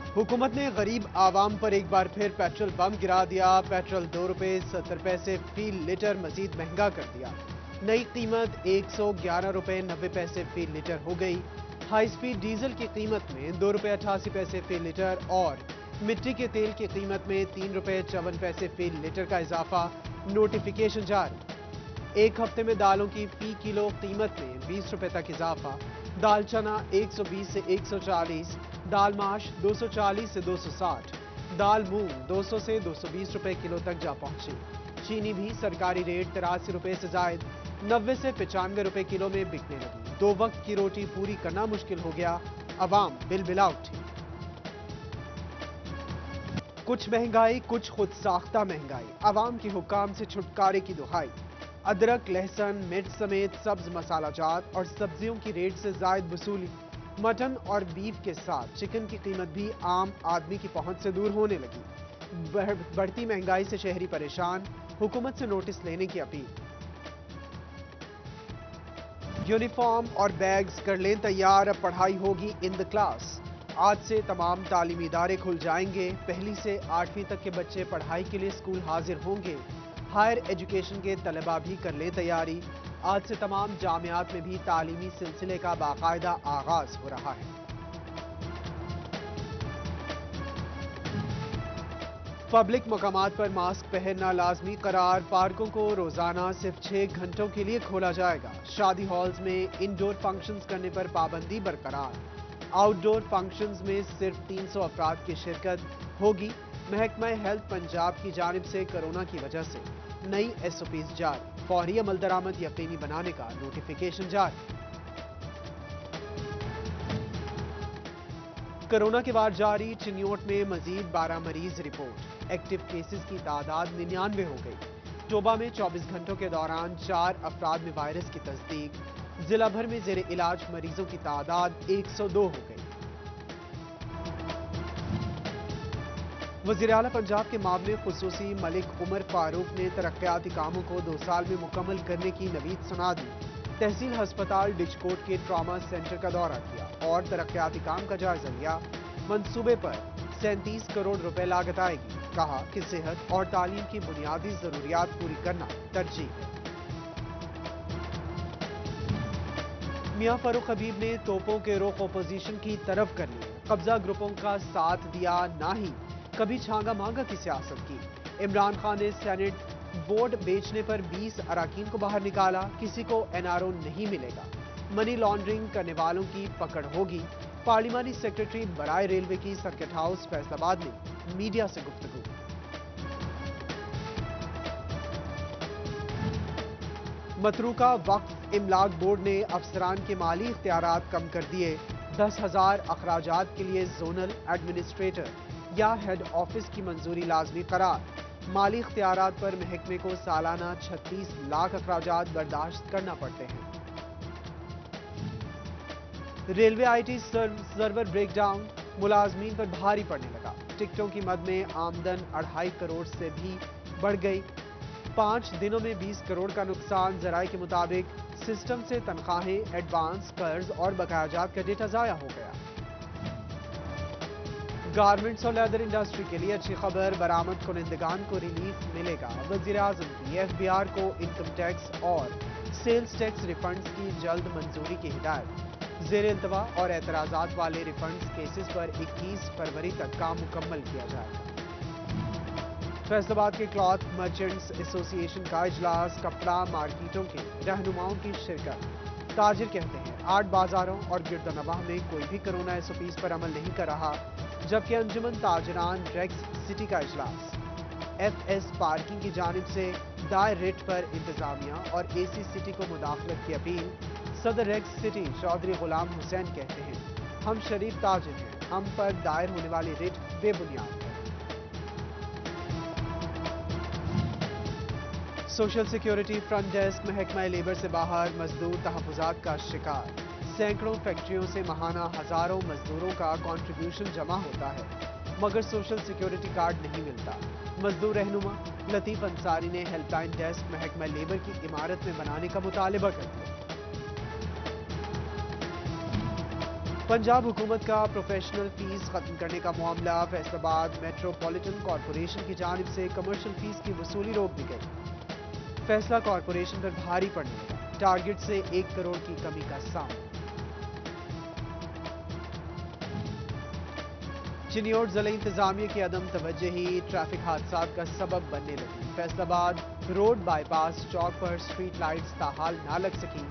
हुकूमत ने गरीब आवाम पर एक बार फिर पेट्रोल बम गिरा दिया। पेट्रोल 2 रुपए 70 पैसे फी लीटर मजीद महंगा कर दिया। नई कीमत 111 रुपए 90 पैसे फी लीटर हो गई। हाई स्पीड डीजल की कीमत में 2 रुपए 88 पैसे फी लीटर और मिट्टी के तेल की कीमत में 3 रुपए 54 पैसे फी लीटर का इजाफा। नोटिफिकेशन जारी। एक हफ्ते में दालों की फी किलो कीमत में 20 रुपए तक इजाफा। दाल चना 120 से 140, दाल माश 240 से 260, दाल मूंग 200 से 220 रुपए किलो तक जा पहुंची। चीनी भी सरकारी रेट 83 रुपए से जायद 90 से 95 रुपए किलो में बिकने लगी। 2 वक्त की रोटी पूरी करना मुश्किल हो गया। अवाम बिलबिला उठी। कुछ महंगाई, कुछ खुद साख्ता महंगाई। अवाम के हुक्काम से छुटकारे की दुहाई। अदरक, लहसुन, मिर्च समेत सब्ज मसालाजात और सब्जियों की रेट से जायद वसूली। मटन और बीफ के साथ चिकन की कीमत भी आम आदमी की पहुंच से दूर होने लगी। बढ़ती महंगाई से शहरी परेशान। हुकूमत से नोटिस लेने की अपील। यूनिफॉर्म और बैग्स कर लें तैयार, अब पढ़ाई होगी इन द क्लास। आज से तमाम तालीमी इदारे खुल जाएंगे। पहली से 8वीं तक के बच्चे पढ़ाई के लिए स्कूल हाजिर होंगे। हायर एजुकेशन के तलबा भी कर ले तैयारी। आज से तमाम जामियात में भी तालीमी सिलसिले का बाकायदा आगाज हो रहा है। पब्लिक मकामात पर मास्क पहनना लाजमी करार। पार्कों को रोजाना सिर्फ 6 घंटों के लिए खोला जाएगा। शादी हॉल्स में इंडोर फंक्शंस करने पर पाबंदी बरकरार। आउटडोर फंक्शंस में सिर्फ 300 अफराद की शिरकत होगी। महकमा हेल्थ पंजाब की जानिब से कोरोना की वजह से नई एसओपीज जारी। फौरी अमल दरामद यकीनी बनाने का नोटिफिकेशन जारी। कोरोना के बाद जारी। चिन्योट में मजीद 12 मरीज रिपोर्ट। एक्टिव केसेस की तादाद 99 हो गई। टोबा में 24 घंटों के दौरान 4 अफराद में वायरस की तस्दीक। जिला भर में जेर इलाज मरीजों की तादाद 102 हो गई। वज़ीर आला पंजाब के मामले खुसूसी मलिक उमर फारूक ने तरक्याती कामों को 2 साल में मुकम्मल करने की नवीद सुना दी। तहसील हस्पताल डिचकोट के ट्रॉमा सेंटर का दौरा किया और तरक्याती काम का जायजा लिया। मंसूबे पर 37 करोड़ रुपए लागत आएगी। कहा कि सेहत और तालीम की बुनियादी जरूरियात पूरी करना तरजीह है। मियां फरूख हबीब ने तोपों के रुख अपोजिशन की तरफ कर लिए। कब्जा ग्रुपों का साथ दिया ना ही कभी छांगा मांगा की सियासत की। इमरान खान ने सेनेट वोट बेचने पर 20 अराकीन को बाहर निकाला। किसी को एनआरओ नहीं मिलेगा। मनी लॉन्ड्रिंग करने वालों की पकड़ होगी। पार्लिमानी सेक्रेटरी बराए रेलवे की सर्किट हाउस फैसलाबाद में मीडिया से गुफ्तगू। मतरूका वक्फ इमलाक बोर्ड ने अफसरान के माली इख्तियारात कम कर दिए। 10,000 अखराजात के लिए जोनल एडमिनिस्ट्रेटर या हेड ऑफिस की मंजूरी लाजमी करार। माली इख्तियारात पर महकमे को सालाना 36 लाख अखराजात बर्दाश्त करना पड़ते हैं। रेलवे आईटी सर्वर ब्रेकडाउन मुलाजमीन पर भारी पड़ने लगा। टिकटों की मद में आमदन 2.5 करोड़ से भी बढ़ गई। 5 दिनों में 20 करोड़ का नुकसान। जराये के मुताबिक सिस्टम से तनख्वाहें, एडवांस, कर्ज और बकायाजात का डेटा जाया हो गया। गारमेंट्स और लेदर इंडस्ट्री के लिए अच्छी खबर। बरामद कुनिंदगान को रिलीफ मिलेगा। वजीर आजम की एफबीआर को इनकम टैक्स और सेल्स टैक्स रिफंड्स की जल्द मंजूरी की हिदायत। जेर इल्तवा और एतराजात वाले रिफंड्स केसेस पर 21 फरवरी तक काम मुकम्मल किया जाएगा। फैसलाबाद के क्लॉथ मर्चेंट्स एसोसिएशन का इजलास। कपड़ा मार्केटों के रहनुमाओं की शिरकत। ताजिर कहते हैं 8 बाजारों और गिरदनवाह में कोई भी कोरोना एसओपीज पर अमल नहीं कर रहा। जबकि अंजुमन ताजरान रेक्स सिटी का इजलास। एफएस पार्किंग की जानिब से दायर रिट पर इंतजामिया और एसी सिटी को मुदाखलत की अपील। सदर रेक्स सिटी चौधरी गुलाम हुसैन कहते हैं हम शरीफ ताजिर हैं, हम पर दायर होने वाली रिट बेबुनियाद है। सोशल सिक्योरिटी फ्रंट डेस्क महकमा लेबर से बाहर। मजदूर तहफुजात का शिकार। सैकड़ों फैक्ट्रियों से माहाना हजारों मजदूरों का कंट्रीब्यूशन जमा होता है मगर सोशल सिक्योरिटी कार्ड नहीं मिलता। मजदूर रहनुमा लतीफ अंसारी ने हेल्पलाइन डेस्क महकमा लेबर की इमारत में बनाने का मुतालबा कर दिया। पंजाब हुकूमत का प्रोफेशनल फीस खत्म करने का मामला। फैसलाबाद मेट्रोपॉलिटन कॉरपोरेशन की जानिब से कमर्शियल फीस की वसूली रोक दी गई। फैसला कॉरपोरेशन पर भारी पड़ने लगा। टारगेट से 1 करोड़ की कमी का सामना। चिन्योट जिले इंतजामिया की अदम तवज्जोही ट्रैफिक हादसा का सबब बनने लगी। फैसलाबाद रोड बाईपास चौक पर स्ट्रीट लाइट्स ताहाल ना लग सकी।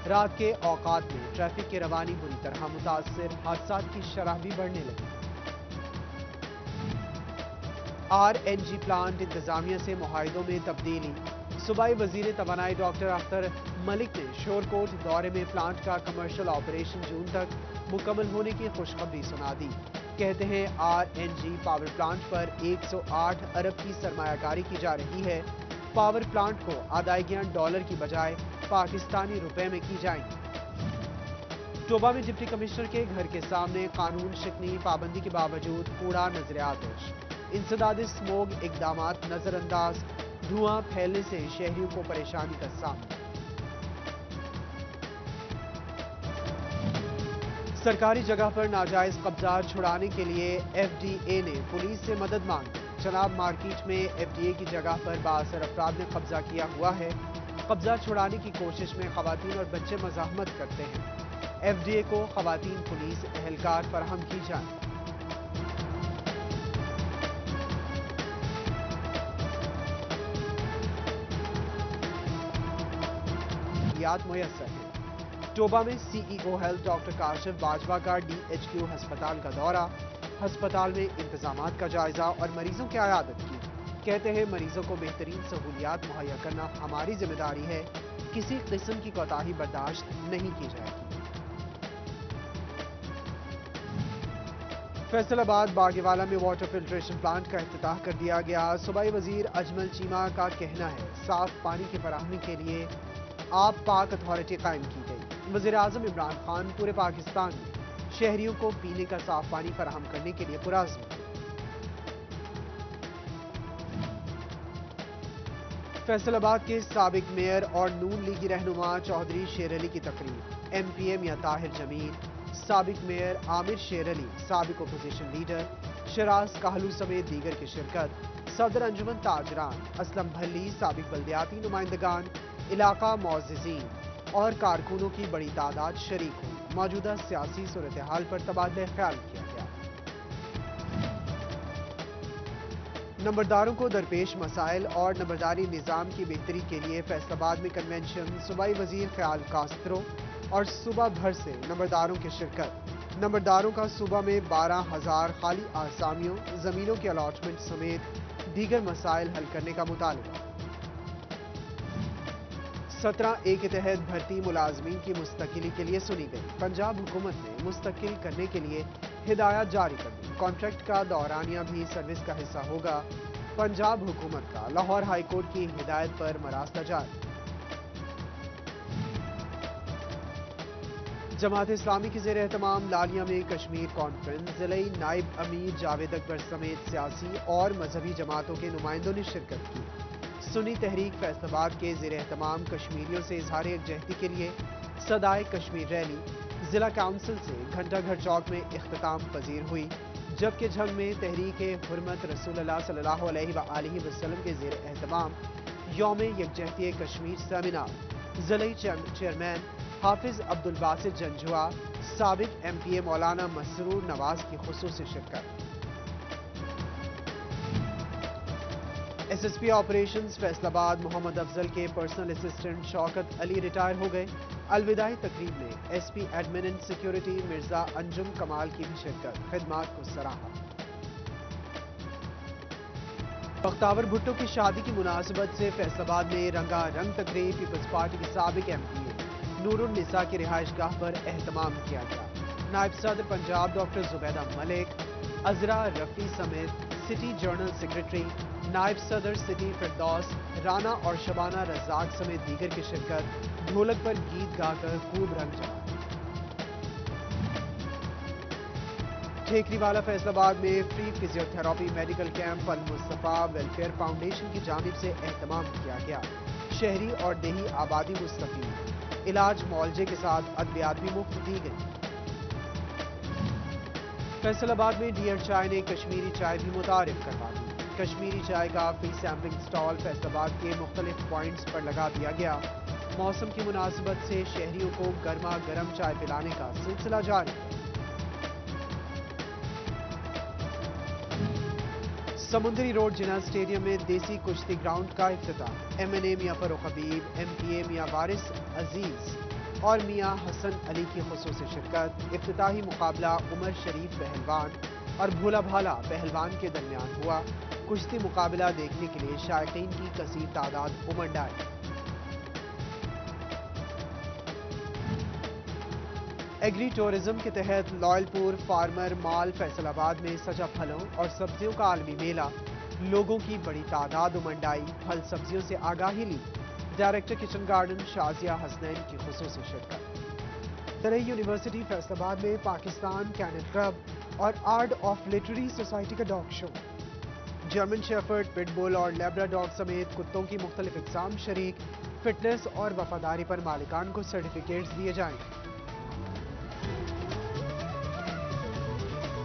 रात के औकात में ट्रैफिक की रवानी बुरी तरह मुतासिर। हादसा की शरह भी बढ़ने लगी। RNG प्लांट इंतजामिया से मुआहिदों में तब्दीली। सूबाई वजीर तवानाई डॉक्टर अख्तर मलिक ने शोरकोट दौरे में प्लांट का कमर्शियल ऑपरेशन जून तक मुकम्मल होने की खुशखबरी सुना दी। कहते हैं RNG पावर प्लांट पर 108 अरब की सरमायाकारी की जा रही है। पावर प्लांट को अदायगियां डॉलर की बजाय पाकिस्तानी रुपए में की जाएंगी। टोबा में डिप्टी कमिश्नर के घर के सामने कानून शिकनी पाबंदी के बावजूद कूड़ा नजर आतिश। इंसदाद स्मोग इकदामात नजरअंदाज। धुआं फैलने से शहरियों को परेशानी का सामना। सरकारी जगह पर नाजायज कब्जा छुड़ाने के लिए FDA ने पुलिस से मदद मांगी। चनाब मार्केट में FDA की जगह पर बाअसर अफराद ने कब्जा किया हुआ है। कब्जा छुड़ाने की कोशिश में खवातीन और बच्चे मज़ाहमत करते हैं। FDA को खवातीन पुलिस एहलकार फराहम की जाए। मुयस्सर है। टोबा में CEO health doctor Kashif Bajwa का DHQ हस्पताल का दौरा। हस्पताल में इंतजामात का जायजा और मरीजों की आयादत की। कहते हैं मरीजों को बेहतरीन सहूलियात मुहैया करना हमारी जिम्मेदारी है। किसी किस्म की कोताही बर्दाश्त नहीं की जाएगी। फैसलाबाद बागेवाला में वाटर फिल्ट्रेशन प्लांट का इफ्तिताह कर दिया गया। सूबाई वजीर अजमल चीमा का कहना है साफ पानी की फराहमी के लिए आप पाक अथॉरिटी कायम की गई। वज़ीर आज़म इमरान खान पूरे पाकिस्तान में शहरियों को पीने का साफ पानी फराहम करने के लिए पुरअज़्म हैं। फैसलाबाद के साबिक मेयर और नून लीगी रहनुमा चौधरी शेर अली की तकरीर। MPM या ताहिर जमील, साबिक मेयर आमिर शेर अली, साबिक अपोजिशन लीडर शराज काहलू समेत दीगर की शिरकत। सदर अंजुमन ताजरान असलम भल्ली, साबिक बल्दियाती नुमाइंदगान, इलाका मोअज़्ज़िज़ीन और कारकुनों की बड़ी तादाद शरीक हुई। मौजूदा सियासी सूरत हाल पर तबादला ख्याल किया गया। नंबरदारों को दरपेश मसाइल और नंबरदारी निज़ाम की बेहतरी के लिए फैसलाबाद में कन्वेंशन। सूबाई वजीर ख्याल कास्त्रो और सूबा भर से नंबरदारों की शिरकत। नंबरदारों का सूबा में 12,000 खाली आसामियों, जमीनों की अलॉटमेंट समेत दीगर मसाइल हल करने का मुतालबा। 17A के तहत भर्ती मुलाजमीन की मुस्तकिली के लिए सुनी गई। पंजाब हुकूमत ने मुस्तकिल करने के लिए हिदायत जारी कर दी। कॉन्ट्रैक्ट का दौरानिया भी सर्विस का हिस्सा होगा। पंजाब हुकूमत का लाहौर हाई कोर्ट की हिदायत पर मरास्ता जारी। जमात इस्लामी की ज़ेर एहतमाम लालिया में कश्मीर कॉन्फ्रेंस। ज़िले नायब अमीर जावेद अकबर समेत सियासी और मजहबी जमातों के नुमाइंदों ने शिरकत की। सुन्नी तहरीक फैसलाबाद के ज़ेर एहतमाम कश्मीरियों से इजहार यकजहती के लिए सदाए कश्मीर रैली जिला काउंसिल से घंटाघर चौक में इख्तिताम पजीर हुई। जबकि झंग में तहरीक हुर्मत रसूलुल्लाह सल्लल्लाहु अलैहि वसल्लम के ज़ेर एहतमाम यौम यकजहती कश्मीर सेमिनार। ज़िले चेयरमैन हाफिज अब्दुल बासित जंजुआ, साबिक MPA मौलाना मसरूर नवाज की खुसूसी शिरकत। SSP ऑपरेशंस फैसलाबाद मोहम्मद अफजल के personal assistant Shaukat Ali retire हो गए। अलविदाई तकरीब में SP admin and security Mirza Anjum कमाल की भी शिरकत। खिदमात को सराहा। बख्तावर भुट्टो की शादी की मुनासिबत से फैसलाबाद में रंगारंग तकरीब। पीपल्स पार्टी के साबिक MPA नूरुन्निसा की रिहाइशगाह पर एहतमाम किया गया। नायब सदर पंजाब डॉक्टर जुबैदा मलिक, अजरा रफी समेत सिटी जर्नल सेक्रेटरी, नायब सदर सिटी फिरदौस राना और शबाना रज़ाक समेत दीगर की शिरकत। ढोलक पर गीत गाकर खूब रंग जमाया। ठेकरीवाला फैसलाबाद में फ्री फिजियोथेरेपी मेडिकल कैंप अल मुस्तफा वेलफेयर फाउंडेशन की जानिब से एहतमाम किया गया। शहरी और देही आबादी मुस्तफीद। इलाज मुआवजे के साथ अद्वियात भी मुफ्त दी गई। फैसल आबाद में डियर चाय ने कश्मीरी चाय भी मुतारिफ करवा दी। कश्मीरी चाय का फ्री सैम्पलिंग स्टॉल फैसलाबाद के मुख्तलिफ पॉइंट्स पर लगा दिया गया। मौसम की मुनासिबत से शहरियों को गर्मा गर्म चाय पिलाने का सिलसिला जारी। समुंदरी रोड जिना स्टेडियम में देसी कुश्ती ग्राउंड का इफ्तिताह। MNA मियां फरूख हबीब, MPA मियां वारिस अजीज और मियां हसन अली की खुसूसी शिरकत। इफ्तिताही मुकाबला उमर शरीफ पहलवान और भोला भाला पहलवान के दरमियान हुआ। कुश्ती मुकाबला देखने के लिए शायकीन की कसीर तादाद उमड़ आई। एग्री टूरिज्म के तहत लॉयलपुर फार्मर मॉल फैसलाबाद में सजा फलों और सब्जियों का आलमी मेला। लोगों की बड़ी तादाद उमड़ आई। फल सब्जियों से आगाही ली। Director kitchen garden Shazia Hasnain की खुसूसी शिरकत। तरह यूनिवर्सिटी फैसलाबाद में पाकिस्तान कैनल क्लब और आर्ट ऑफ लिटरेरी सोसाइटी का dog show. German shepherd, pitbull और लैब्राडॉग समेत कुत्तों की मुख्तलिफ इकसाम शरीक। फिटनेस और वफादारी पर मालिकान को सर्टिफिकेट्स दिए जाएंगे।